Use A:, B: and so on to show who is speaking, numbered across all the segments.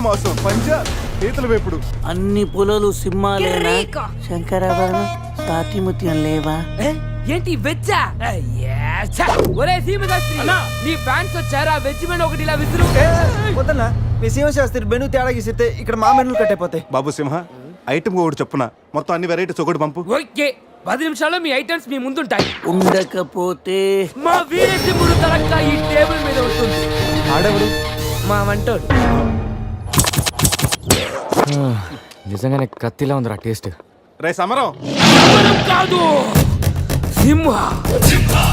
A: మాసం పంజా పీతల వేపుడు
B: అన్ని పులలు సింహాలేనా శంకరాభరణం సాతిముత్యం లేవా
C: ఏంటి వెజ్జా ఒరే సీమశాస్త్రి నీ ఫ్యాన్స్ వచ్చారా వెజ్ మెను ఒకటి ఇలా విసురు
D: వద్దన్నా మీ సీమశాస్త్రి మెను తేడా గీసితే ఇక్కడ మా మెనూలు కట్టయిపోతాయి.
A: బాబు సింహ ఐటమ్ ఒకటి చెప్పున మొత్తం అన్ని వెరైటీస్ ఒకటి పంపు.
C: ఓకే 10 నిమిషాల్లో మీ ఐటమ్స్ మీ ముందుంటాయి.
B: ఉండకపోతే
C: మా వీరసింహుడు తలక్క ఈ టేబుల్ మీద వస్తుంది.
A: ఆడెవడు?
C: మా వంటోడు.
E: నిజంగానే కత్తిలా ఉందిరా టేస్ట్.
A: రే సమరం
C: సమరం కాదు సింహ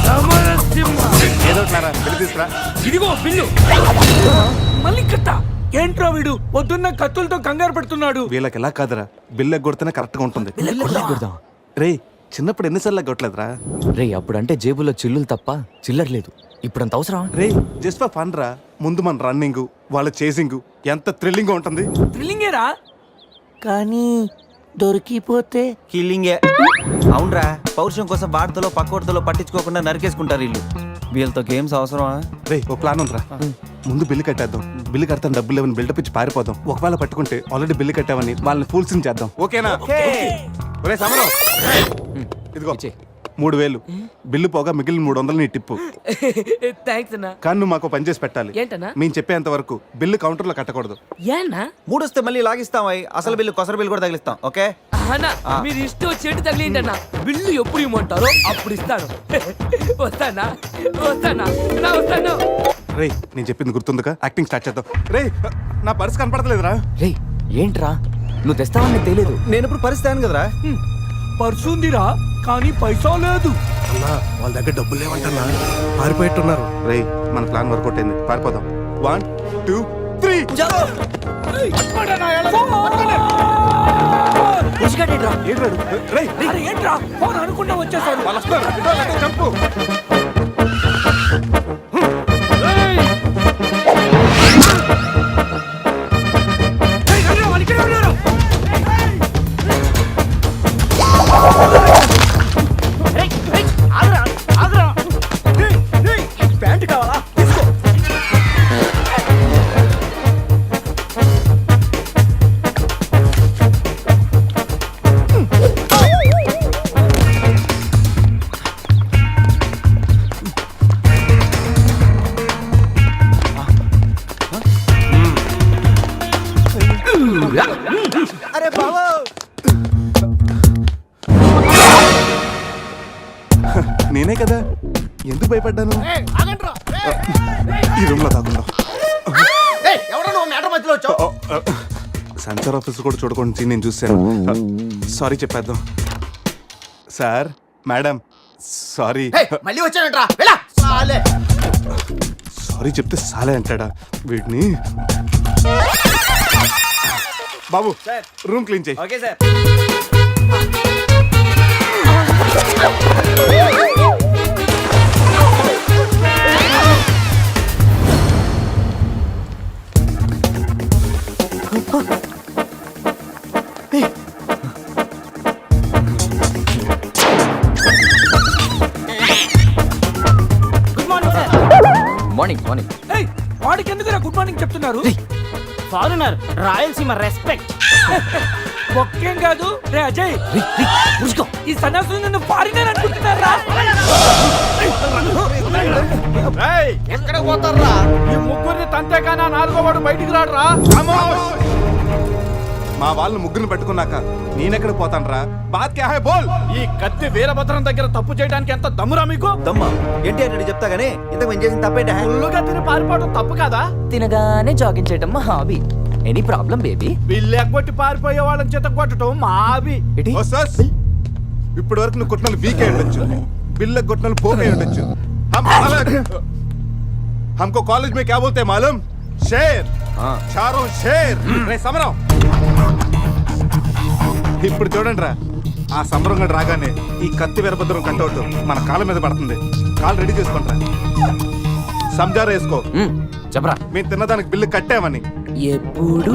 C: సమర సింహ.
A: ఏదో బిల్లు తీసుకురా.
C: ఇదిగో బిల్లు. మళ్ళీ కట్ట ఏంట్రా వీడు పొద్దున్న కత్తులతో కంగారు పెడుతున్నాడు.
A: వీళ్ళకి ఎలా కాదురా బిల్లు ఎగ్గొడితేనే కరెక్ట్ గా ఉంటుంది. రే చిన్నప్పుడు ఎన్నిసార్లు ఎగ్గొట్టలేదురా?
E: రే అప్పుడంటే జేబులో చిల్లులు తప్ప చిల్లర లేదు. ఇప్పుడంత అవసరం?
A: రే జస్ట్ ఫర్ ఫన్ రా. ముందు మన రన్నింగ్ వాళ్ళ చేసింగ్ ఎంత థ్రిల్లింగ్ గా ఉంటుంది.
C: థ్రిల్లింగేరా
B: కానీ దొరికిపోతే
D: కిల్లింగే. అవునరా, పౌరుషం కోసం వార్తలో పక్కోడతలో పట్టించుకోకుండా నరికేసుకుంటారు వీళ్ళు. వీళ్ళతో గేమ్స్ అవసరమా?
A: రే ఒక ప్లాన్ ఉందిరా. ముందు బిల్లు కట్టేద్దాం. బిల్లు కడతాను డబ్బులు లేవని బిల్డప్ ఇచ్చి పారిపోదాం. ఒకవేళ పట్టుకుంటే ఆల్రెడీ బిల్లు కట్టామని వాళ్ళని ఫూల్స్ చేద్దాం. ఓకేనా? ఒరే సమరం ఇదిగో 3000 బిల్లు పోగా మిగిలిన 300 నీ టిప్పు.
C: థ్యాంక్స్ అన్నా.
A: కానీ నువ్వు మాకు పని చేసి పెట్టాలి.
C: ఏంటన్నా?
A: మేము చెప్పేంత వరకు బిల్లు కౌంటర్ లో కట్టకూడదు.
C: ఏనా
D: మూడొస్తే మళ్ళీ లాగిస్తాం. అసలు బిల్లు కొసర బిల్లు కూడా తగిలిస్తాం. ఓకే
C: అన్నా మీరు ఇష్టం వచ్చేటి తగిలిండి అన్న. బిల్లు ఎప్పుడు ఇమ్మంటారో అప్పుడు ఇస్తాను. వస్తానా వస్తానా నా వస్తాను.
A: రే నేను చెప్పింది గుర్తుందిగా? యాక్టింగ్ స్టార్ట్ చేద్దాం. రే నా పర్స్ కనపడలేదురా.
E: రే ఏంట్రా నువ్వు తెస్తావని తెలియదు.
D: నేను ఇప్పుడు పరిస్థితి కదరా.
C: పర్సుందిరా కానీ పైసా లేదు.
A: వాళ్ళ దగ్గర డబ్బులు లేవంటన్నా, పారిపోయేట్టున్నారు. రే మన ప్లాన్ వర్కౌట్ అయింది, పారిపోదాం. 1 2 3
C: ఏంట్రా ఫోన్ అనుకుంటా వచ్చేసాడు.
A: చంపు.
D: ప్యాంట్ కావాలా? అరే బాబు
A: నేనే కదా, ఎందుకు భయపడ్డాను? ఈ రూమ్ లో దాక్కుందాం. సెన్సార్ ఆఫీస్ కూడా చూడకుండా నేను చూశాను. సారీ చెప్పేద్దాం. Sir madam sorry.
D: మళ్ళీ వచ్చానంట్రా.
A: సారీ చెప్తే సాలే అంటాడా వీడిని? బాబు రూమ్ క్లీన్ చేయి.
D: Okay sir.
E: Morning morning.
C: వాడికి ఎందుకు గుడ్ మార్నింగ్ చెప్తున్నారు?
B: Foreigner Rayalaseema respect.
C: ఒక్కేం కాదు రే అజయ్, ఈ సన్యాసులు నన్ను ఫారినర్ అనుకుంటున్నారా?
D: ఎక్కడ పోతారా?
C: ఈ ముగ్గురిని తంతేగానా 4వ వాడు బయటికి రాడురా.
A: మా వాళ్ళని ముగ్గురిని పెట్టుకున్నాక నేనెక్కడ పోతాను? బాత్ క్యా హై బోల్.
C: ఈ కత్తి వీరభద్రం దగ్గర తప్పు చేయడానికి ఎంత దమ్మురా మీకు?
D: దమ్మా ఏంటి అంటే చెప్తా గానీ ఇంతకు మేము చేసిన తప్పేంట?
C: ఫుల్లుగా తిని పారిపోవడం తప్పు కదా?
E: తినగానే జాగింగ్ చేయడం మా hobby. Any problem baby?
C: Bill ఎగ్గొట్టి పారిపోయే వాళ్ళని చేత కొట్టడం మా హాబీ.
A: ఇప్పటి వరకు నువ్వు కొట్టినలు బీకే ఉండొచ్చు, బిల్లు కొట్టినలు పోకే ఉండొచ్చు. हमको कॉलेज में क्या बोलते हैं मालूम? शेर. चारों शेर. రే సమరం ఇప్పుడు చూడండి రా, ఆ సమరం గడు రాగానే ఈ కత్తి వీరభద్రం కట్అవుట్ మన కాళ్ళ మీద పడుతుంది. కాళ్ళు రెడీ చేసుకుంటారా? సంజారా వేసుకో.
E: చెప్పరా.
A: మేము తిన్నదానికి బిల్లు కట్టామని.
C: ఎప్పుడు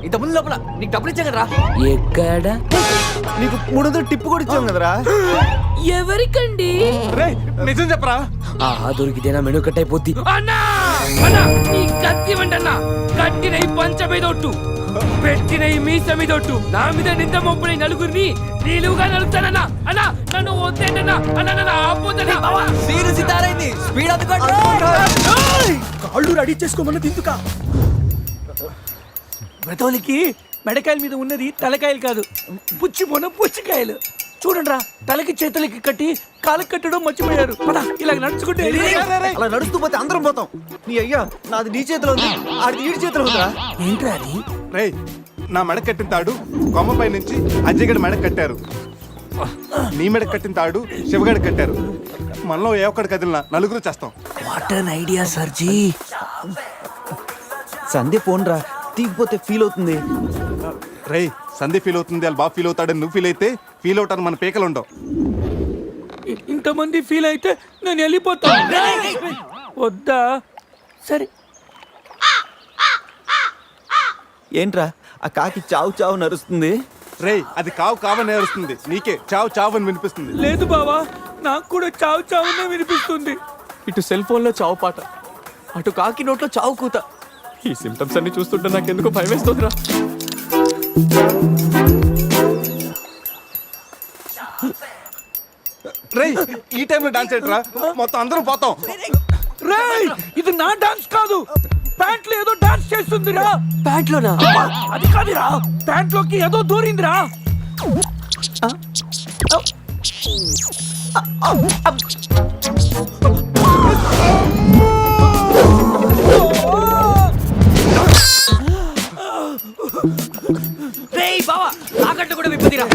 E: ఇంత ముందు లోపల నీకు డబ్బులు ఇచ్చా కదరా.
C: ఎక్కడ
D: నీకు 300 టిప్పు కూడా ఇచ్చాం కదరా.
C: ఎవరికండి?
A: రే నిజం చెప్పరా?
C: దొరికితేనా మెను కట్ అయిపోద్ది. అన్నా అన్నా నీ కత్తి వంటన్నా కట్టిన ఈ పంచ మీదొట్టు పెట్టిన ఈ మీస మీదొట్టు నా మీద నింద మొప్పుని నలుగురిని నీలుగా నలుగుతానన్నా అన్నా నన్ను వద్దేంటన్నా అన్నా నన్ను ఆపోతన్నా
F: కాళ్ళు రెడీ చేసుకోమన్నది ఎందుకా?
B: బ్రతోలికి మెడకాయల మీద ఉన్నది తలకాయలు కాదు, పుచ్చికాయలు. చూడండిరా, తలకి చేతులకి కట్టి కాళ్ళకి కట్టడం మర్చిపోయారు. ఇలా నడుచుకుంటే
D: అలా నడుస్తూ పోతే అందరం పోతాం. నీ అయ్యా నాది నీ చేతిలో ఉంది, ఆడిది ఈడి చేతిలో ఉందిరా.
B: ఏంట్రా అది?
A: రేయ్ నా మెడ కట్టిన తాడు కొమ్మపై నుంచి అజయ్ గడి మెడ కట్టారు. నీ మెడ కట్టిన తాడు శివగడి కట్టారు. మనలో ఏ ఒక్కడి కదిలినా నలుగురు చేస్తాం.
B: What an idea సర్జీ.
D: Sandhya phone రా, తీగిపోతే ఫీల్ అవుతుంది.
A: రేయ్ సంధి ఫీల్ అవుతుంది, వాళ్ళు బాగా ఫీల్ అవుతాడని నువ్వు ఫీల్ అయితే ఫీల్ అవుతాను మన పేకలు ఉండవు.
B: ఇంతమంది ఫీల్ అయితే నేను వెళ్ళిపోతాను. వద్దా? సరే.
D: ఏంట్రా ఆ కాకి చావు చావు నరుస్తుంది?
A: రేయ్ అది కావు కావని నేరుస్తుంది, నీకే చావు చావు అని వినిపిస్తుంది.
B: లేదు బావా, నాకు కూడా చావు చావునే వినిపిస్తుంది.
E: ఇటు సెల్ ఫోన్ లో చావు పాట, అటు కాకి నోట్లో చావు కూత. ఈ సిమ్టమ్స్ అన్ని చూస్తుంటే నాకెందుకో భయం వేస్తుందిరా.
A: రేయ్ ఈ టైంలో డాన్స్ ఏంట్రా, మొత్తం అందరం పోతాం.
B: రేయ్ ఇది నా డాన్స్ కాదు, ప్యాంట్లో ఏదో డాన్స్ చేస్తుందిరా. ప్యాంట్లోనా? అది కాదురా, ప్యాంట్లోకి ఏదో దూరిందిరా.
C: రేయ్ బావా తాకట్టు కూడా విప్పుదిరా.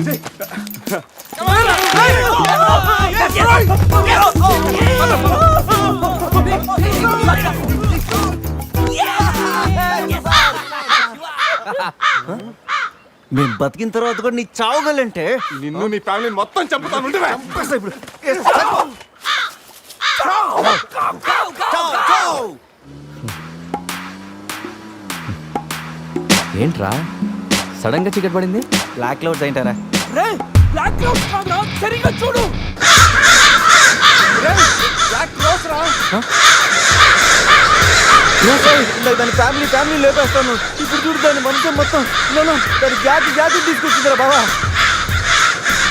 D: మేము బతికిన తర్వాత కూడా నీ చావుగలంటే
A: నిన్ను నీ ఫ్యామిలీ మొత్తం చంపుతాను. ఉండురా.
E: ఏంట్రా సడన్ గా చీకటి పడింది?
D: బ్లాక్ క్లౌడ్స్ ఏంటారా?
B: రేయ్ బ్లాక్ క్లౌడ్స్ కాదురా, సరిగ్గా చూడు.
D: దాని ఫ్యామిలీ లేపేస్తాను. ఇప్పుడు చూడు దాని వంశం మొత్తం దాని జాతి తీసుకొచ్చిందిరా బాబా.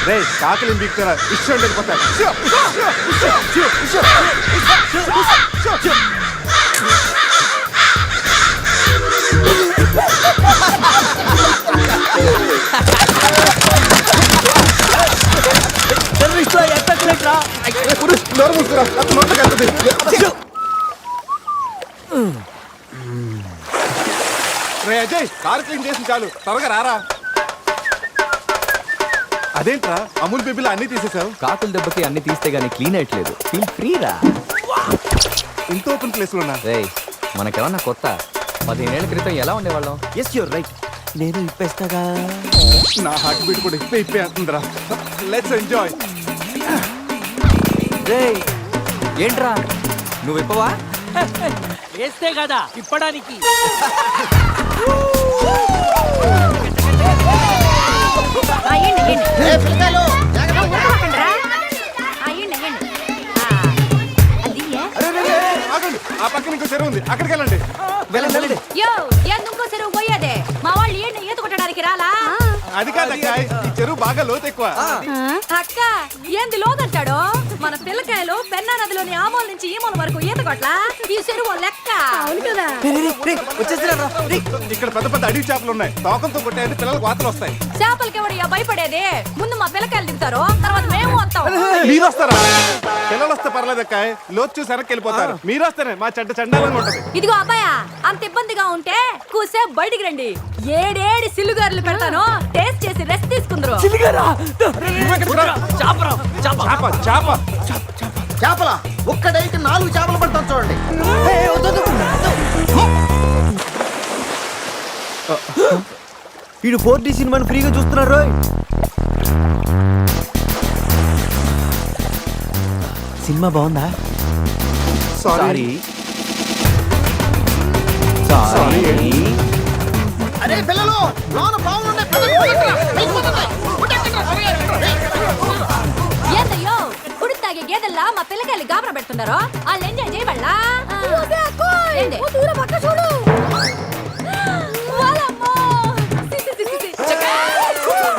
A: రేయ్ కాకలి బీక్తారా ఇష్టం లేకపోతారు. రే అజయ్ కార్ క్లీన్ చేసి చాలు, త్వరగా రారా. అదేంట్రా అమూల్ బేబీలో అన్ని తీసేసావు?
E: కాకుల దెబ్బకి అన్ని తీస్తే గానీ క్లీన్ అయ్యట్లేదు. ఫీల్ ఫ్రీ రా.
A: ఇంత ఓపెన్ ప్లేస్ లో ఉన్నా.
E: రేయ్ మనకేమన్నా కొత్త? 15 ఏళ్ల క్రితం ఎలా ఉండేవాళ్ళం?
D: Yes you're right. నేను ఇప్పేస్తాగా.
A: నా హార్ట్ బీట్ కూడా ఇప్పే అంటుందిరా. Let's enjoy.
E: రేయ్ ఏంట్రా నువ్వు ఇప్పవా?
B: వేస్తే కదా ఇప్పడానికి.
A: ఆగండి, ఆ పక్కన ఇంకో చెరువు ఉంది, అక్కడికి వెళ్ళండి.
D: వెళ్ళండి.
G: యో ఎందుకో చెరువు పోయేదే మా వాళ్ళు ఏంటి ఈత కొట్టడానికి రాలా
A: అది కాదక్క, ఈ చెరువు బాగా లోతు ఎక్కువ.
G: అక్క ఏంది లోదంటాడు మన పిల్లకాయలు పెన్నా నదిలోని ఆమోల నుంచి ఈమోల వరకు ఈత కొట్లా ఈ చెరువు లెక్క అవును కదా
A: ఇక్కడ పెద్ద పెద్ద అడవి చేపలు ఉన్నాయి, తోకంతో కొట్టాయంటే పిల్లలకు వాతలు వస్తాయి.
G: చేపలకి ఎవడయ్యా భయపడేది ముందు మా పిల్లకాయలు దిగుతారు తర్వాత మేము వస్తాం
A: మీరు వస్తారా? పిల్లలు వస్తే పర్లేదక్క, లోతు చూసి వెనక్కి వెళ్ళిపోతారు. మీరు వస్తేనే మా చెడ్డ చండాలంగా ఉంటది.
G: ఇదిగో అబ్బాయా అంత ఇబ్బందిగా ఉంటే కూసేపు బయటికి రండి. ఏడేడి సిల్లుగారులు పెడతాను టేస్ట్ చేసి రెస్ట్ తీసుకుందరు.
F: చేపల ఒక్కడైతే 4 చేపలు పడతాను చూడండి.
D: వీడు 4D సినిమాని ఫ్రీగా చూస్తున్నారు. సినిమా బాగుందా?
A: సారీ.
F: అరే పిల్లలు లోన పావులు ఉన్నాయి.
G: ఏందయ్యో గుడి తాగే గేదెల్లా మా పిల్లకాయలు గాబరా పెడుతున్నారో వాళ్ళు ఎంజాయ్ చేయబడలా ఏంది? వాళ్ళమ్మో!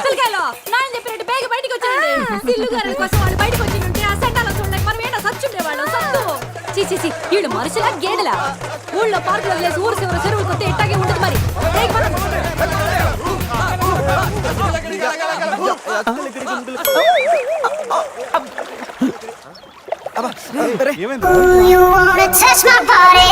G: పిల్లకాయలు, నాయన చెప్పినట్టు బేగ బయటికి వచ్చేయండి. సిల్లు గారెల కోసం వాళ్ళు బయటికి వచ్చింటే ఆ సండాలో చూడలేక మనం ఏంటో సచ్చుండేవాళ్ళు సత్తు. చీ వీళ్ళు మనుషులా గేదెలా? ఊళ్ళో పార్కులు వదిలేసి ఊరు చివర చెరువులు కొత్త ఇట్టాగే ఉంటుంది మరి. బేగ
A: ఏమైంది?
H: You wanna touch my body?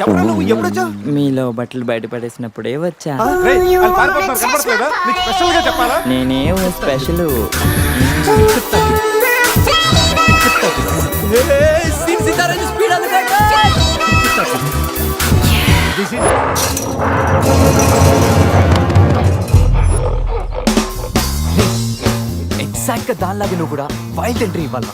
D: ఎవరు నువ్వు ఎప్పుడొచ్చా?
E: మీలో బట్టలు బయట పడేసినప్పుడే వచ్చా.
A: రేయ్, వాళ్ళు పారిపోతున్నారు, కనపడట్లేదా? నీకు స్పెషల్ గా చెప్పాలా?
E: నేనేం స్పెషల్.
D: ఎగ్జాక్ట్ గా దానిలాగే నువ్వు కూడా వైల్డ్ ఎంట్రీ ఇవ్వాలా?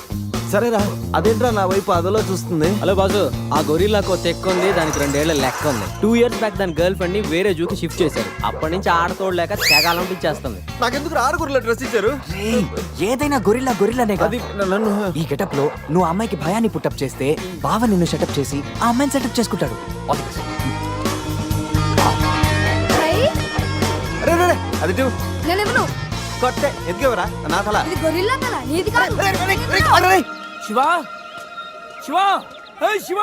D: సరేరా, అదేంట్రా నా వైపు అదలో చూస్తుంది?
I: హలో బాసు, ఆ గొరిల్లాకు తెక్క ఉంది, దానికి 2 ఏళ్ల లెక్క ఉంది. 2 years బ్యాక్ దాని గర్ల్ ఫ్రెండ్ ని వేరే జూకి షిఫ్ట్ చేశారు. అప్పటి నుంచి ఆడతోడలేక తెగాలంటించేస్తుంది.
D: నాకెందుకు ఆరుగురులో డ్రెస్ ఇచ్చారు?
E: ఏదైనా గొరిల్లానే
D: అది నన్ను
E: ఈ గెటప్ లో నువ్వు ఆ అమ్మాయికి భయాన్ని పుట్టప్ చేస్తే బావ నిన్ను సెటప్ చేసి ఆ అమ్మాయిని సెటప్ చేసుకుంటాడు.
D: రే, రే, రే, అది ఇటు.
G: నేనెవను?
D: కొట్టే ఎదిగేవరా నా తల.
G: ఇది గొరిల్లా కదా, నీది కాదు.
B: శివ శివ ఏయ్ శివ,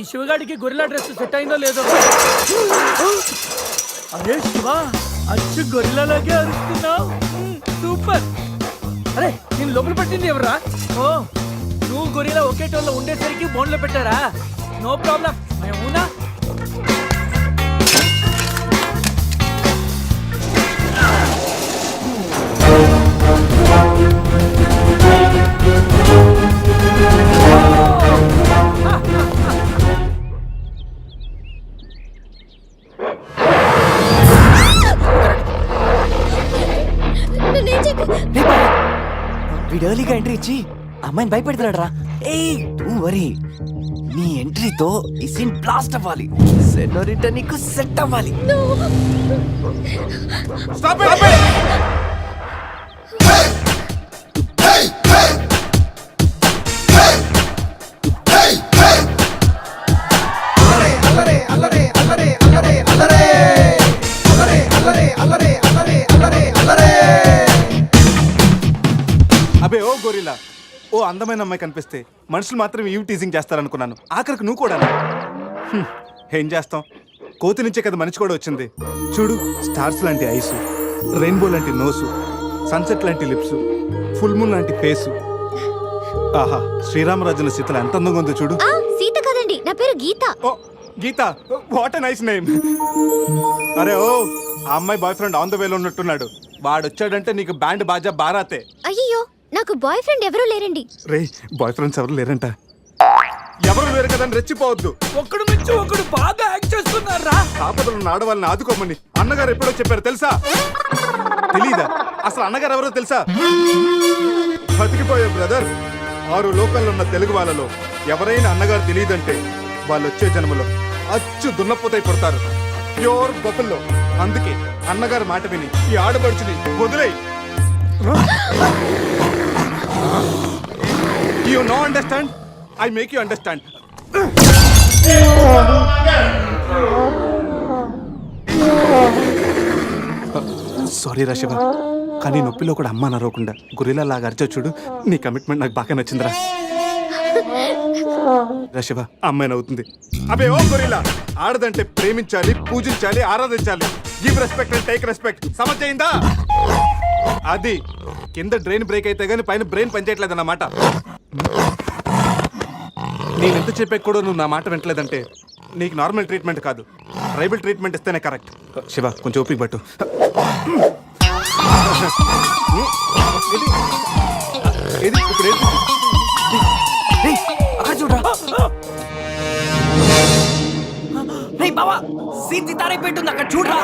B: ఈ శివగాడికి గొరిల్లా డ్రెస్ సెట్ అయిందో లేదో. అరే శివ, అచ్చు గొరిల్లాలాగే అరుస్తున్నావు. సూపర్. అరే నేను లోపల పట్టింది ఎవరా? ఓ, నువ్వు గొరిల్లా ఒకే టోల్లో ఉండేసరికి బోన్లో పెట్టారా? నో ప్రాబ్లం, మేమునా.
E: వీడు ఎర్లీగా ఎంట్రీ ఇచ్చి అమ్మాయిని భయపెడుతున్నాడు రా. ఏయ్ డోంట్ వరీ, నీ ఎంట్రీతో ఈ సీన్ బ్లాస్ట్ అవ్వాలి. సెనోరిటా నీకు సెట్ అవ్వాలి.
A: Stop it! అబే ఓ గొరిల్లా, ఓ అందమైన అమ్మాయి కనిపిస్తే మనుషులు మాత్రం ఈవ్ టీజింగ్ చేస్తారనుకున్నాను. ఆఖరికి నువ్వు కూడా. ఏం చేస్తాం, కోతి నుంచే కదా మనిషి కూడా వచ్చింది. చూడు, స్టార్స్ లాంటి ఐసు, రెయిన్బో లాంటి నోసు, సన్సెట్ లాంటి లిప్స్, ఫుల్ మూన్ లాంటి ఫేసు. ఆహా, శ్రీరామరాజుల సీతలు ఎంత అందంగా ఉందో చూడు.
H: సీత కదండి, నా పేరు గీత.
A: ఓ గీత, వాట్ ఎ నైస్ నేమ్. అరే ఓ, ఆ అమ్మాయి బాయ్ ఫ్రెండ్ ఆన్ ద వేలో ఉన్నట్టున్నాడు. వాడు వచ్చాడంటే నీకు బ్యాండ్ బాజా బారాతే.
H: అయ్యో, నాకు బాయ్ ఫ్రెండ్ ఎవరూ లేరండి.
A: రే, బాయ్ ఫ్రెండ్స్ ఎవరు లేరంట. ఎవరు లేరు కదా అని రెచ్చిపోవద్దు.
B: ఒక్కడు నుంచి ఒకడు బాగా యాక్ట్ చేస్తున్నారా?
A: ఆపదలు ఉన్న ఆడవాళ్ళని ఆదుకోమని అన్నగారు ఎప్పుడో చెప్పారు తెలుసా? తెలీదా? అసలు అన్నగారు ఎవరో తెలుసా? బతికిపోయే బ్రదర్. 6 లోకంలో ఉన్న తెలుగు వాళ్ళలో ఎవరైనా అన్నగారు తెలియదంటే వాళ్ళు వచ్చే జన్మలో అచ్చు దున్నపోతై పడతారు. ప్యూర్ బొబ్బల్లో. అందుకే అన్నగారు మాట విని ఈ ఆడపడుచుని వదిలేయి. You know understand? I make you understand. Sorry రా శివ, కానీ నొప్పిలో కూడా అమ్మ నరవకుండా గురిలా లాగా అరిచో చూడు. నీ కమిట్మెంట్ నాకు బాగా నచ్చిందిరా. రా శివ, అమ్మాయి నవ్వుతుంది. అబే ఓ గురిలా, ఆడదంటే ప్రేమించాలి, పూజించాలి, ఆరాధించాలి. Give respect and take respect. సమజైందా? అది కింద డ్రైన్ బ్రేక్ అయితే గానీ పైన బ్రెయిన్ పనిచేయట్లేదు అన్నమాట. నేను ఎంత చెప్పాక కూడా నువ్వు నా మాట వింటలేదంటే నీకు నార్మల్ ట్రీట్మెంట్ కాదు, ట్రైబల్ ట్రీట్మెంట్ ఇస్తేనే కరెక్ట్. శివ, కొంచెం ఓపిక పట్టు. ఇది ఇప్పుడు
E: చూడరా, బావా సీన్ సితారే పెట్టుంది అక్కడ చూడరా.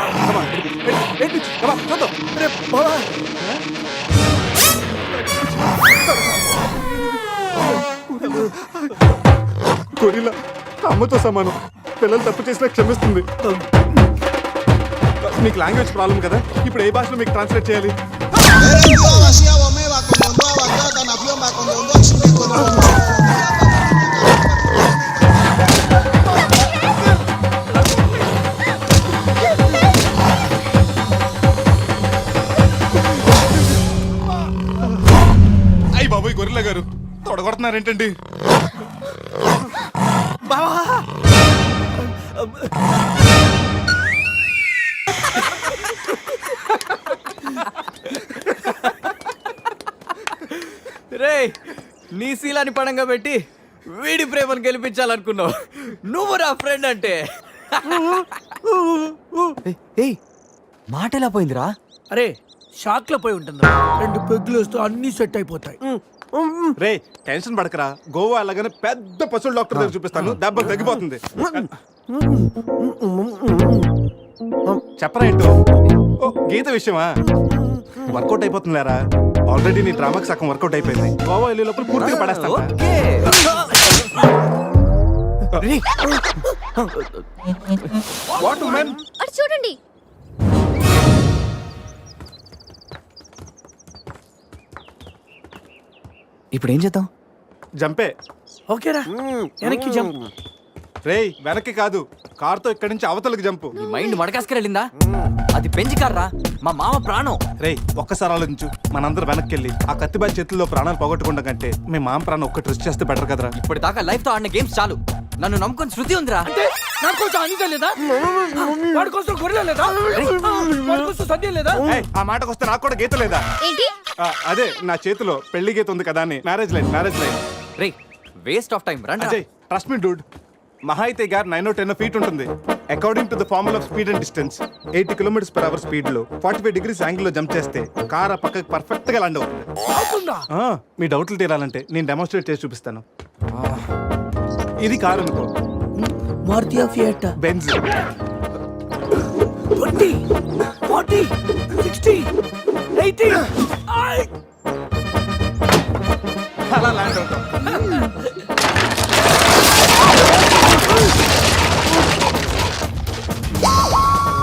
A: గొరిల్లా అమ్మతో సమానం. పిల్లలు తప్పు చేసినా క్షమిస్తుంది. మీకు లాంగ్వేజ్ ప్రాబ్లం కదా, ఇప్పుడు ఏ భాషలో మీకు ట్రాన్స్లేట్ చేయాలి? అయ్యి బాబోయ్ గొరిల్లా గారు తొడగొడుతున్నారేంటండి?
E: రే నీ శీలాన్ని పడంగా పెట్టి వీడి ప్రేమను గెలిపించాలనుకున్నావు. నువ్వు నా ఫ్రెండ్ అంటే. ఏయ్ మాట ఎలా పోయిందిరా?
B: అరే షాక్ లో పోయి ఉంటుంది. 2 పెగ్గులు వస్తూ అన్ని సెట్ అయిపోతాయి.
A: రే టెన్షన్ పడకరా, గోవా అలాగనే పెద్ద పశువుల డాక్టర్ దగ్గర చూపిస్తాను, దెబ్బ తగ్గిపోతుంది. చెప్పరా ఏంటో? ఓ, గీత విషయమా? వర్కౌట్ అయిపోతుంది లేరా, ఆల్రెడీ నీ డ్రామాకి సగం వర్కౌట్ అయిపోయింది. గోవా వెళ్ళే లోపల పూర్తిగా పడేస్తాను.
E: ఓకే. రేయ్,
A: వాట్ ఉమెన్?
H: అటు చూడండి.
E: ఇప్పుడు ఏం చేద్దాం?
A: జంపే.
B: ఓకేరా వెనక్కి జంప్.
A: రేయ్ వెనక్కి కాదు, కార్తో ఇక్కడి నుంచి అవతలకి జంపు.
E: నీ మైండ్ మడకాసుకు వెళ్ళిందా? అది పెంచి కార్రా, మా మామ ప్రాణం.
A: రేయ్ ఒక్కసారి ఆలోచించు, మనందరం వెనక్కి వెళ్ళి ఆ కత్తిబాయి చేతుల్లో ప్రాణాలు పోగొట్టుకుంటాం కంటే మీ మామ ప్రాణం ఒక్కటి రిస్క్ చేస్తే బెటర్ కదరా.
E: ఇప్పటిదాకా లైఫ్ తో ఆడిన గేమ్స్ చాలు. నన్ను నమ్ముకొని శృతి ఉందిరా.
B: అంటే నా కోసం అనిత లేదా? వాడి కోసం గొర్రెల లేదా? వాడి కోసం సద్య లేదా?
A: ఏయ్, ఆ మాటకు వస్తే నాకు కూడా గీత లేదా?
H: ఏంటి?
A: అదే నా చేతిలో పెళ్లి గీత ఉంది కదా అని. Marriage line.
E: Ray waste of time. రండి.
A: అజయ్ ట్రస్ట్ మీ డూడ్, మహా అయితే గారు 9 or 10 ఫీట్ ఉంటుంది. According to the formula of speed and distance 80 km/h speed లో 45 degrees యాంగిల్ లో జంప్ చేస్తే కార్ ఆ పక్కకి పర్ఫెక్ట్ గా ల్యాండ్ అవుతుంది.
B: అవుతుందా?
A: మీ డౌట్లు తీరాలంటే నేను డెమోన్స్ట్రేట్ చేసి చూపిస్తాను. ఇది కారు అనుకో,
B: మారుతి ఫియట్.
A: బెంజ్.
B: 20 40 60 80
A: అలా ల్యాండ్ అవుతాం.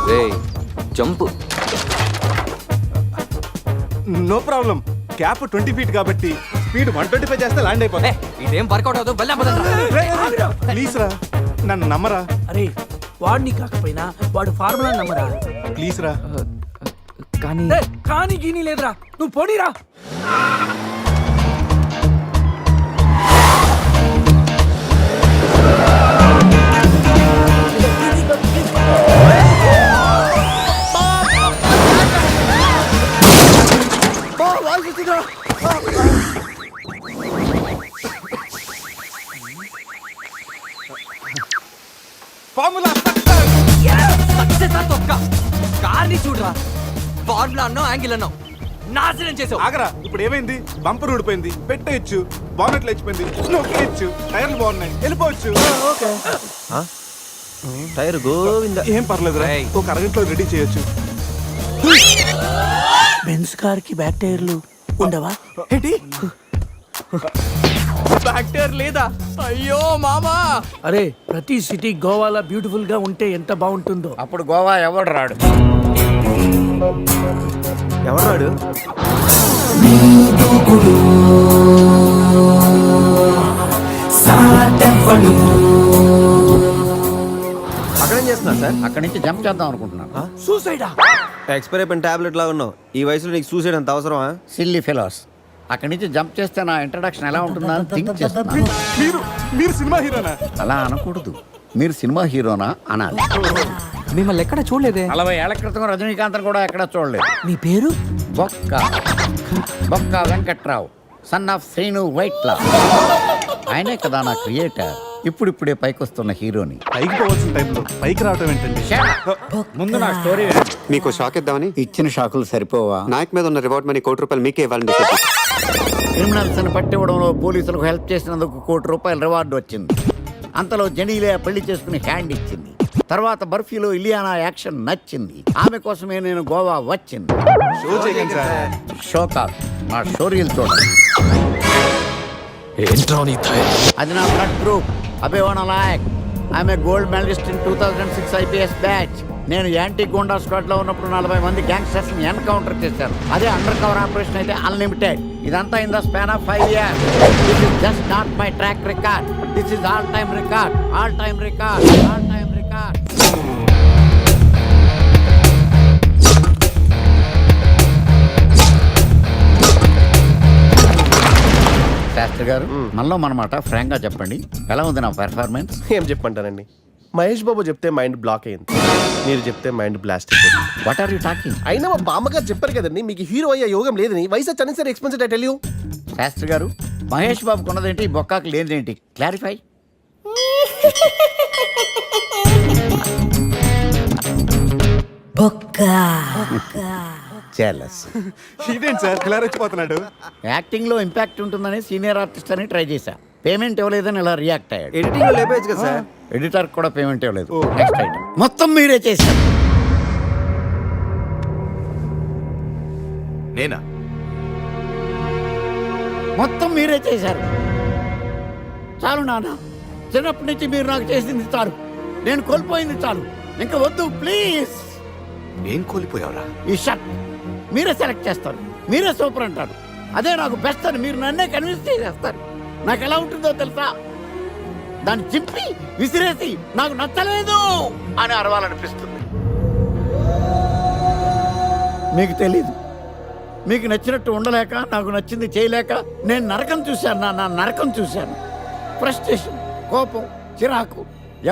E: రే jump.
A: No problem, cap 20 feet కాబట్టి స్పీడ్ 125 చేస్తే ల్యాండ్ అయిపోతుంది.
E: ఇదేం వర్కౌట్ అవుతుంది. వెళ్ళా
A: ప్లీజ్ రా, నన్ను నమ్మరా.
B: అరే వాడిని కాకపోయినా వాడు ఫార్ములా నమ్మరా.
A: ప్లీజ్ రా.
E: కానీ
B: కానీ గీని లేదురా, నువ్వు పొడిరా.
A: ఫార్ములా
E: కార్ని చూడరా, ఫార్ములా అన్నావు, యాంగిల్ అన్నావు, నాశనం చేసావు.
A: ఆగరా, ఇప్పుడు ఏమైంది? బంపర్ ఊడిపోయింది, పెట్టేయచ్చు, బానెట్ లేచిపోయింది, నొక్కేయచ్చు, టైర్లు బాగున్నాయి, వెళ్ళిపోవచ్చు.
D: టైర్ గోవింద.
A: ఏం పర్లేదు,
E: రేయ్.
A: ఒక అరగంటలో రెడీ చేయొచ్చు.
B: బెంజ్ కార్ కి బ్యాక్ టైర్లు ఉండవా?
E: ఏంటి బ్యాక్టీరియా లేదా? అయ్యో మామా.
B: అరే ప్రతి సిటీ గోవాలో బ్యూటిఫుల్ గా ఉంటే ఎంత బాగుంటుందో.
F: అప్పుడు గోవా ఎవడు రాడు.
D: ఎవరాడు? అక్కడేం చేస్తున్నా సార్?
F: అక్కడి నుంచి జంప్ చేద్దాం అనుకుంటున్నాను.
B: సూసైడా?
D: ఎక్స్పైర్ అయిపోయిన టాబ్లెట్ లాగా ఉన్నావు. ఈ వయసులో నీకు సూసైడ్ అంత అవసరమా?
F: Silly fellows. అక్కడి నుంచి జంప్ చేస్తే నా ఇంట్రడక్షన్ ఎలా ఉంటుందా అని థింక్ చేస్తున్నాను.
A: మీరు సినిమా హీరోనా?
F: అలా అనకూడదు, మీరు సినిమా హీరోనా అనాలి.
E: మిమ్మల్ని ఎక్కడ చూడలేదే.
F: 40 ఏళ్ల క్రితం రజనీకాంత్ కూడా ఎక్కడ చూడలేదు.
B: మీ పేరు?
F: బొక్క వెంకట్రావు, సన్ ఆఫ్ శ్రీను వైట్లా. ఆయనే కదా నా క్రియేటర్. ఇప్పుడిప్పుడే పైకొస్తున్న హీరోని.
A: పైకి పోవాల్సిన టైంలో పైకి రావటం ఏంటండి?
F: ముందు నా స్టోరీ
J: మీకు షాక్ ఇద్దామని.
F: ఇచ్చిన షాకులు సరిపోవా?
J: నాయక్ మీద ఉన్న రివార్డ్ మనీ ₹1 మీకే ఇవ్వాలని డిసైడ్ చేశాను.
F: క్రిమినల్స్ ని పట్టివ్వడంలో పోలీసులకు హెల్ప్ చేసినందుకు ₹1 రివార్డు వచ్చింది. అంతలో జెనీలే పెళ్లి చేసుకుని హ్యాండ్ ఇచ్చింది. తర్వాత బర్ఫీలో ఇలియానా యాక్షన్ నచ్చింది. ఆమె కోసమే నేను గోవా వచ్చింది.
A: షో చేయకండి సార్.
F: షో కాదు, నా స్టోరీలు చూడండి. అది నా బ్లడ్ గ్రూప్. అభివన లాయక్ ఆమె gold medalist in 2006 IPS batch. నేను యాంటీ గోండా స్క్వాడ్ లో ఉన్నప్పుడు 40 మంది గ్యాంగ్స్టర్స్ ని ఎన్కౌంటర్ చేశారు. అదే అండర్ కవర్ ఆపరేషన్ అయితే అన్లిమిటెడ్. ఇదంతా in the span of 5 years. This is just not my track record. This is all time record. All time record. All time record. Shastri garu, మనలో మనమాట Frank గా చెప్పండి, ఎలా ఉంది నా పెర్ఫార్మెన్స్?
K: ఏం చెప్పంటానండి, మహేష్ బాబు చెప్తే మైండ్ బ్లాక్ అయింది, మీరు చెప్తే మైండ్ బ్లాస్ట్ అయిపోయింది.
F: What are you talking?
K: అయినా మా బామ్మగారు చెప్పారు కదండి మీకు హీరో అయ్యే యోగం లేదని. వయసు చని sir expensive tell you.
F: Shastri garu, Mahesh Babu కొన్నదేంటి, బొక్కాకు లేనిదేంటి? Clarify. చెలస్.
A: ఇదేంటి సార్ ఇలా రెచ్చిపోతున్నాడు?
F: యాక్టింగ్ లో ఇంపాక్ట్ ఉంటుందని సీనియర్ ఆర్టిస్ట్ అని ట్రై చేశా. పేమెంట్ ఇవ్వలేదని ఇలా రియాక్ట్ అయ్యాడు.
D: ఎడిటింగ్ లో లేపేయచ్చు కదా సార్.
F: ఎడిటర్ కూడా పేమెంట్ ఇవ్వలేదు. నెక్స్ట్ ఐటమ్ మొత్తం మీరే చేశారు.
E: నేనా?
F: మొత్తం మీరే చేశారు. చాలు నాన్న, చిన్నప్పటి నుంచి మీరు నాకు చేసింది చాలు, నేను కోల్పోయింది చాలు, ఇంకా వద్దు ప్లీజ్.
E: ఏం కోల్పోయావురా?
F: ఈ షర్ట్ మీరే సెలెక్ట్ చేస్తారు, మీరే సూపర్ అంటారు, అదే నాకు బెస్ట్ అని మీరు నన్నే కన్విన్స్ చేసేస్తారు. నాకు ఎలా ఉంటుందో తెలుసా, దాన్ని చింపి విసిరేసి నాకు నచ్చలేదు అని అరవాలనిపిస్తుంది. మీకు తెలీదు, మీకు నచ్చినట్టు ఉండలేక, నాకు నచ్చింది చేయలేక నేను నరకం చూశాను. నా నరకం చూశాను. ఫ్రస్ట్రేషన్, కోపం, చిరాకు,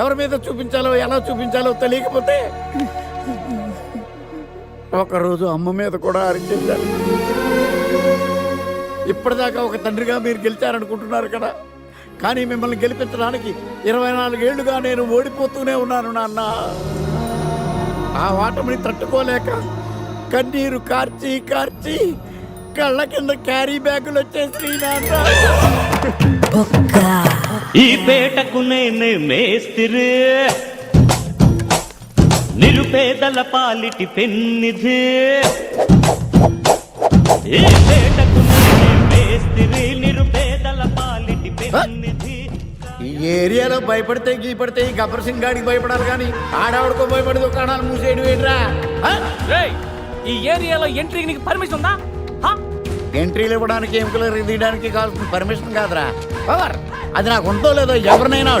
F: ఎవరి మీద చూపించాలో ఎలా చూపించాలో తెలియకపోతే ఒకరోజు అమ్మ మీద కూడా అరిచేశాను. ఇప్పటిదాకా ఒక తండ్రిగా మీరు గెలిచారనుకుంటున్నారు కదా, కానీ మిమ్మల్ని గెలిపించడానికి 24 ఏళ్లుగా నేను ఓడిపోతూనే ఉన్నాను నాన్న. ఆ ఓటమిని తట్టుకోలేక కన్నీరు కార్చి కార్చి కళ్ళ కింద క్యారీ బ్యాగులు వచ్చేసి నాన్న.
L: ఈ పేటకు నేనే మేస్తిరి, నిరుపేదల పాలిటి పెన్నిధి. ఈ పేటకు నేనే మేస్తిరి, నిరుపేదల పాలిటి పెన్నిధి.
F: ఈ ఏరియాలో భయపడితే గీపడితే ఈ గబ్బర్ సింగ్ గాడికి భయపడాలి కానీ ఆడావిడకో భయపడి దుకాణాలు మూసేయడం ఏంట్రా?
B: ఈ ఏరియాలో ఎంట్రీకి నీకు పర్మిషన్ ఉందా?
F: ఎంట్రీలు ఇవ్వడానికి ఎముకలు తీయడానికి కావాల్సిన పర్మిషన్ కాదురా, పవర్. అది నాకు ఉందో లేదో ఎవరినైనా